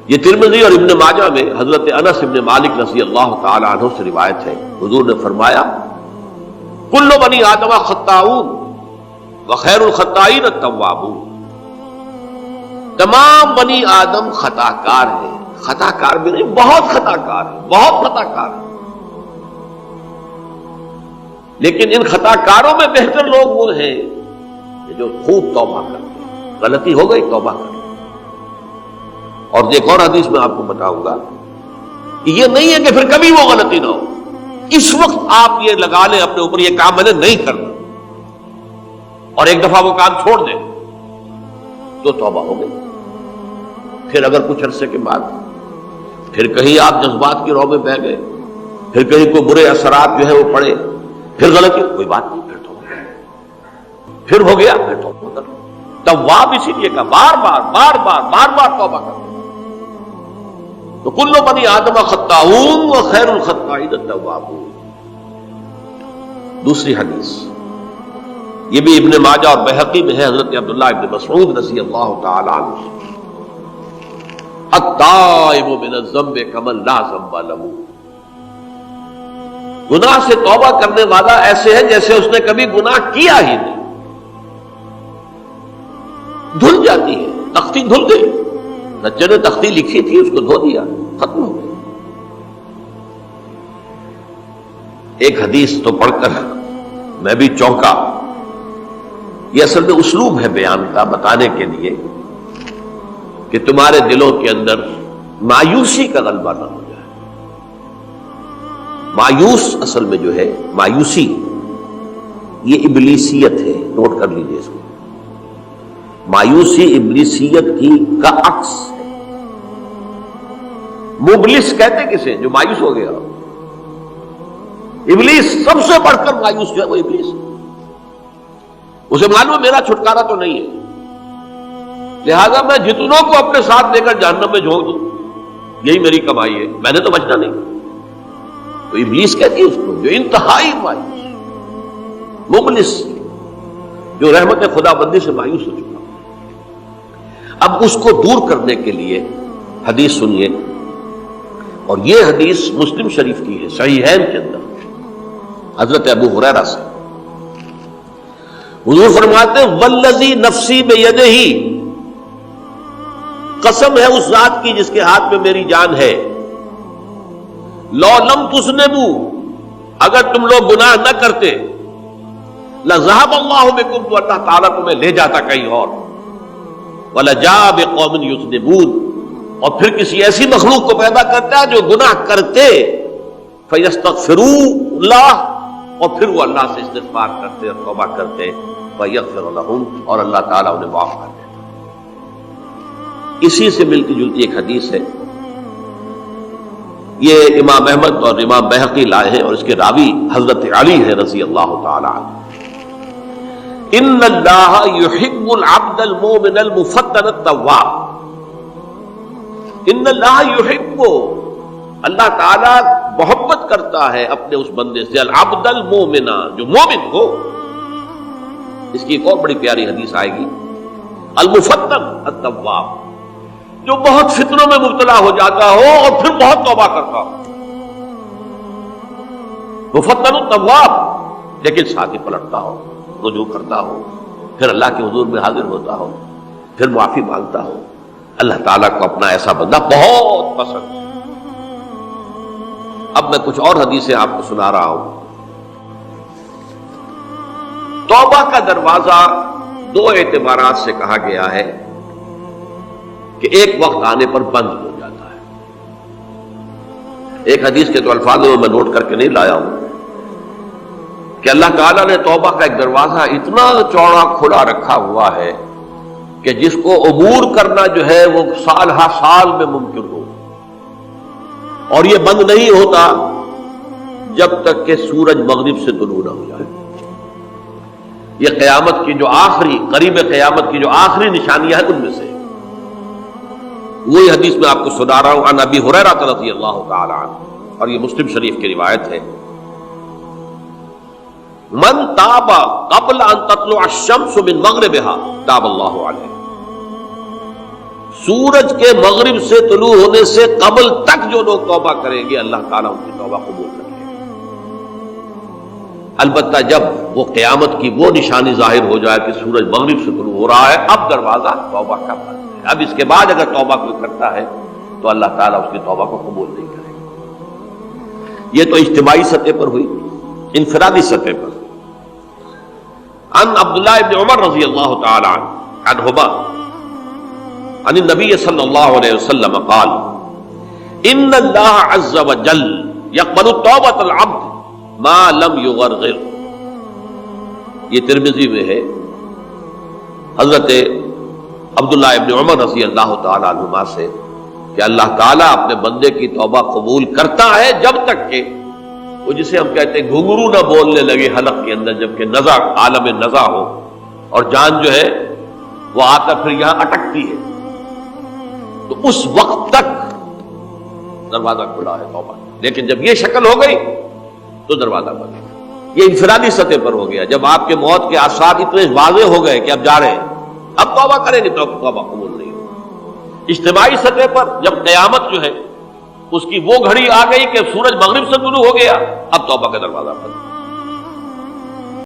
یہ ترمذی اور ابن ماجہ میں حضرت انس ابن مالک رضی اللہ تعالی عنہ سے روایت ہے، حضور نے فرمایا کل بنی آدم خطاؤون وخیر الخطائین التوابون، تمام بنی آدم خطا کار ہیں، خطا کار بھی نہیں، بہت خطا کار ہیں، بہت خطا کار ہیں، لیکن ان خطا کاروں میں بہتر لوگ وہ ہیں جو خوب توبہ کرتے ہیں، غلطی ہو گئی توبہ کرتے ہیں۔ اور ایک اور حدیث میں آپ کو بتاؤں گا کہ یہ نہیں ہے کہ پھر کبھی وہ غلطی نہ ہو، اس وقت آپ یہ لگا لیں اپنے اوپر یہ کام میں نے نہیں کرنا، اور ایک دفعہ وہ کام چھوڑ دیں تو توبہ ہو گئی۔ پھر اگر کچھ عرصے کے بعد پھر کہیں آپ جذبات کی رو میں بہہ گئے، پھر کہیں کوئی برے اثرات جو ہے وہ پڑے، پھر غلطی، کوئی بات نہیں، پھر توبہ، پھر ہو گیا، پھر توبہ کر۔ تواب اسی لیے کہا بار بار توبہ کر۔ تو کل بنی آدم خطاؤون وخیر الخطائین التوابون۔ دوسری حدیث یہ بھی ابن ماجہ اور بہقی میں ہے، حضرت عبداللہ ابن مسعود رضی اللہ تعالی عنہ، التائب من الذنب کمن لا ذنب له، گناہ سے توبہ کرنے والا ایسے ہے جیسے اس نے کبھی گناہ کیا ہی نہیں۔ دھل جاتی ہے، تختی دھل گئی، بچے نے تختی لکھی تھی اس کو دھو دیا، ختم ہو گئی۔ ایک حدیث تو پڑھ کر میں بھی چونکا، یہ اصل میں اسلوب ہے بیان کا، بتانے کے لیے کہ تمہارے دلوں کے اندر مایوسی کا غلبہ نہ ہو جائے۔ مایوس اصل میں جو ہے مایوسی، یہ ابلیسیت ہے، نوٹ کر لیجیے اس کو۔ مایوسی ابلیسیت کی کا عکس ہے۔ مبلس کہتے کسے؟ جو مایوس ہو گیا۔ ابلیس سب سے بڑھ کر مایوس جو ہے وہ ابلیس ہے، اسے معلوم ہے میرا چھٹکارا تو نہیں ہے، لہذا میں جتنوں کو اپنے ساتھ لے کر جہنم میں جھونک دوں یہی میری کمائی ہے، میں نے تو بچنا نہیں۔ تو ابلیس کہتی ہے اس کو جو انتہائی مایوس، مبلس، جو رحمت خدا بندی سے مایوس ہو چکا۔ اب اس کو دور کرنے کے لیے حدیث سنیے، اور یہ حدیث مسلم شریف کی ہے، صحیحین کے اندر، حضرت ابو ہریرہ سے۔ حضور فرماتے ہیں والذی نفسی بیدہ، قسم ہے اس ذات کی جس کے ہاتھ میں میری جان ہے، لو لم تذنبوا، اگر تم لوگ گناہ نہ کرتے، لذهب اللہ بکم، تو اللہ تعالیٰ تمہیں لے جاتا کہیں اور، وَلَجَاءَ بِقَوْمٍ يُذْنِبُونَ، اور پھر کسی ایسی مخلوق کو پیدا کرتا ہے جو گناہ کرتے، فَيَسْتَغْفِرُوا اللَّهَ، اور پھر وہ اللہ سے استغفار کرتے اور توبہ کرتے، فَيَغْفِرُ لَهُمْ، اور اللہ تعالیٰ انہیں معاف کر دیتا۔ اسی سے ملتی جلتی ایک حدیث ہے، یہ امام احمد اور امام بہقی لائے ہیں، اور اس کے راوی حضرت علی ہے رضی اللہ تعالی عنہ۔ ان اللہ یحب العبد المؤمن المفتن التواب، ان اللہ یحب، اللہ تعالی محبت کرتا ہے اپنے اس بندے سے، العبد المؤمن، جو مومن ہو۔ اس کی ایک اور بڑی پیاری حدیث آئے گی، المفتن التواب، جو بہت فتنوں میں مبتلا ہو جاتا ہو اور پھر بہت توبہ کرتا ہو، مفتن التواب، لیکن ساتھ ہی پلٹتا ہو، رجوع کرتا ہو، پھر اللہ کے حضور میں حاضر ہوتا ہو، پھر معافی مانگتا ہو۔ اللہ تعالیٰ کو اپنا ایسا بندہ بہت پسند ہے۔ اب میں کچھ اور حدیثیں آپ کو سنا رہا ہوں۔ توبہ کا دروازہ دو اعتبارات سے کہا گیا ہے کہ ایک وقت آنے پر بند ہو جاتا ہے۔ ایک حدیث کے تو الفاظ میں نوٹ کر کے نہیں لایا ہوں کہ اللہ تعالیٰ نے توبہ کا ایک دروازہ اتنا چوڑا کھلا رکھا ہوا ہے کہ جس کو عبور کرنا جو ہے وہ سال ہر سال میں ممکن ہو، اور یہ بند نہیں ہوتا جب تک کہ سورج مغرب سے طلوع نہ ہو جائے۔ یہ قیامت کی جو آخری، قریب قیامت کی جو آخری نشانیاں ہیں ان میں سے وہی حدیث میں آپ کو سنا رہا ہوں، عن ابی ہریرہ رضی اللہ تعالی عنہ، اور یہ مسلم شریف کی روایت ہے، من تاب قبل ان تطلع الشمس من مغربها تاب اللہ علیہ، سورج کے مغرب سے طلوع ہونے سے قبل تک جو لوگ توبہ کریں گے اللہ تعالیٰ ان کی توبہ قبول کریں گے. البتہ جب وہ قیامت کی وہ نشانی ظاہر ہو جائے کہ سورج مغرب سے طلوع ہو رہا ہے، اب دروازہ توبہ کا بند ہے. اب اس کے بعد اگر توبہ کوئی کرتا ہے تو اللہ تعالیٰ اس کی توبہ کو قبول نہیں کرے گا. یہ تو اجتماعی سطح پر ہوئی. انفرادی سطح پر عن عبداللہ ابن عمر رضی اللہ تعالی عنہما عن النبی صلی اللہ علیہ وسلم قال ان اللہ عز وجل یقبل توبۃ العبد ما لم یغرغر. یہ ترمذی میں ہے. حضرت عبداللہ ابن عمر رضی اللہ تعالی عنہما سے کہ اللہ تعالیٰ اپنے بندے کی توبہ قبول کرتا ہے جب تک کہ وہ جسے ہم کہتے ہیں گھنگرو نہ بولنے لگے حلق کے اندر، جبکہ نزع عالم نزع ہو اور جان جو ہے وہ آ کر پھر یہاں اٹکتی ہے، تو اس وقت تک دروازہ کھلا ہے توبہ. لیکن جب یہ شکل ہو گئی تو دروازہ بند ہے. یہ انفرادی سطح پر ہو گیا. جب آپ کے موت کے آثار اتنے واضح ہو گئے کہ اب جا رہے ہیں، اب توبہ کریں گے تو اب توبہ قبول نہیں ہوگی. اجتماعی سطح پر جب قیامت جو ہے اس کی وہ گھڑی آ گئی کہ سورج مغرب سے طلوع ہو گیا، اب توبہ کا دروازہ بند.